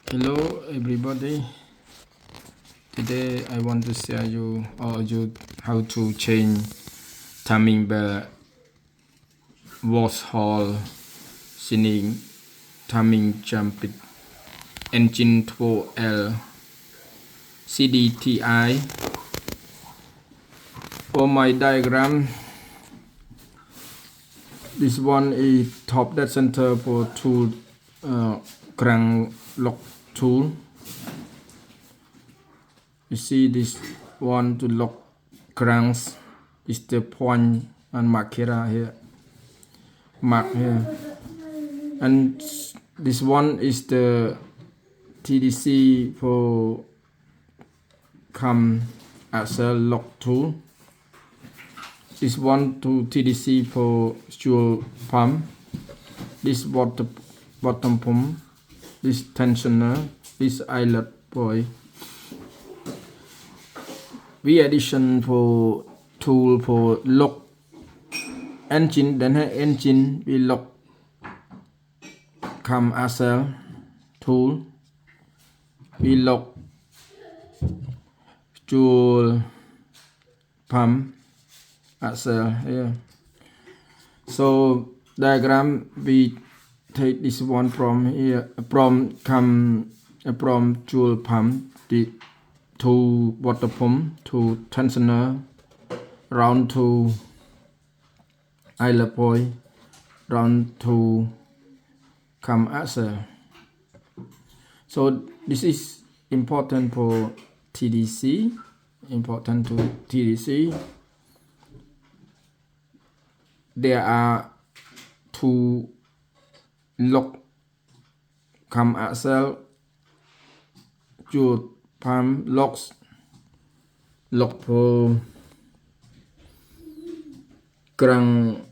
Hello everybody. Today I want to share you how to change timing bell Vauxhall singing timing jump engine 2L CDTI. For my diagram, this one is top dead center for tool crank lock tool. You see this one to lock cranks is the point and mark here, and this one is the TDC for cam axle lock tool. This one to TDC for fuel pump. This bottom pump. This tensioner. This eyelet boy. We addition for tool for lock engine. Then engine we lock cam axle tool. We lock fuel pump axle here. So diagram we take this one from here from fuel pump to water pump to tensioner round to eyelet point round to cam axle. So this is important for TDC. There are two lock cam axle fuel pump locks, lock for crank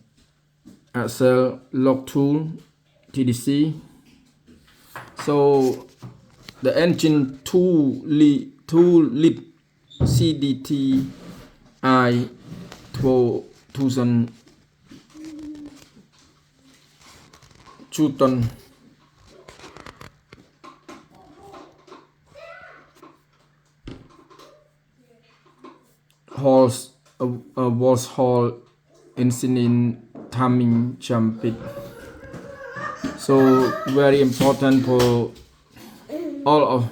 axle lock tool TDC. So the engine 2 lit CDTI 2000 ton halls Vauxhall insignia timing jump it. So very important for all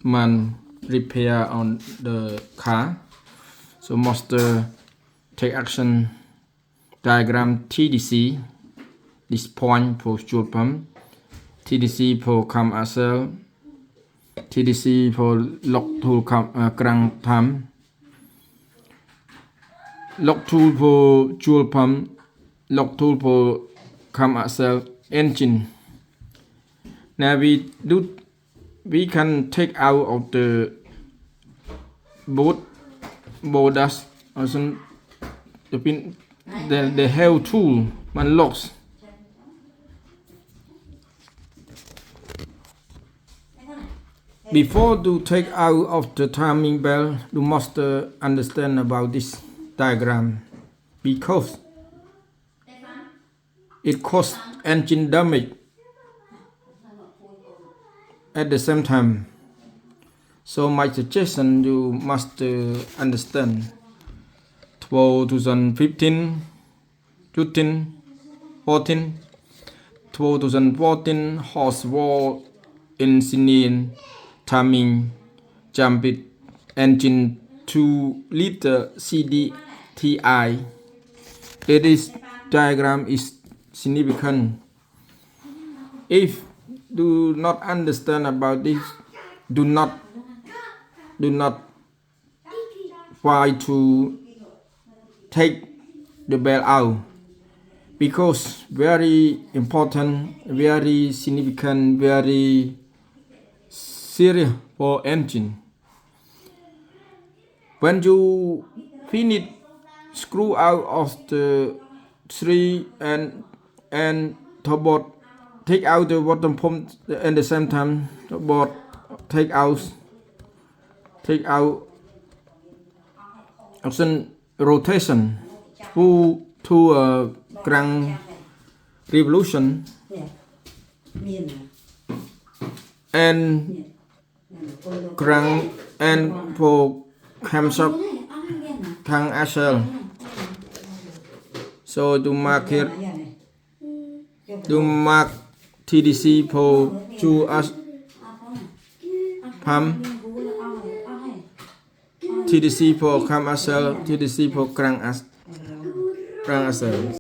man repair on the car. So master take action. Diagram TDC, this point for fuel pump, TDC for cam axle, TDC for lock tool crank pump, lock tool for fuel pump, lock tool for cam axle engine. Now we can take out of the both borders also the pin. The held tool man locks. Before to take out of the timing bell, you must understand about this diagram because it causes engine damage at the same time. So my suggestion, you must understand 2015, 2014 Vauxhall insignia timing jump it engine 2 liter CDTI. This diagram is significant. If do not understand about this, do not try to take the bell out because very important, very significant, very serious for engine. When you finish screw out of the three and turbo, take out the bottom pump at the same time. Turbo take out option rotation to crank revolution and Krang and for Kamsok Kang Ashel. So to mark it, to mark TDC for Chu As Pam, TDC for Kam Ashel, TDC for Krang Ashel.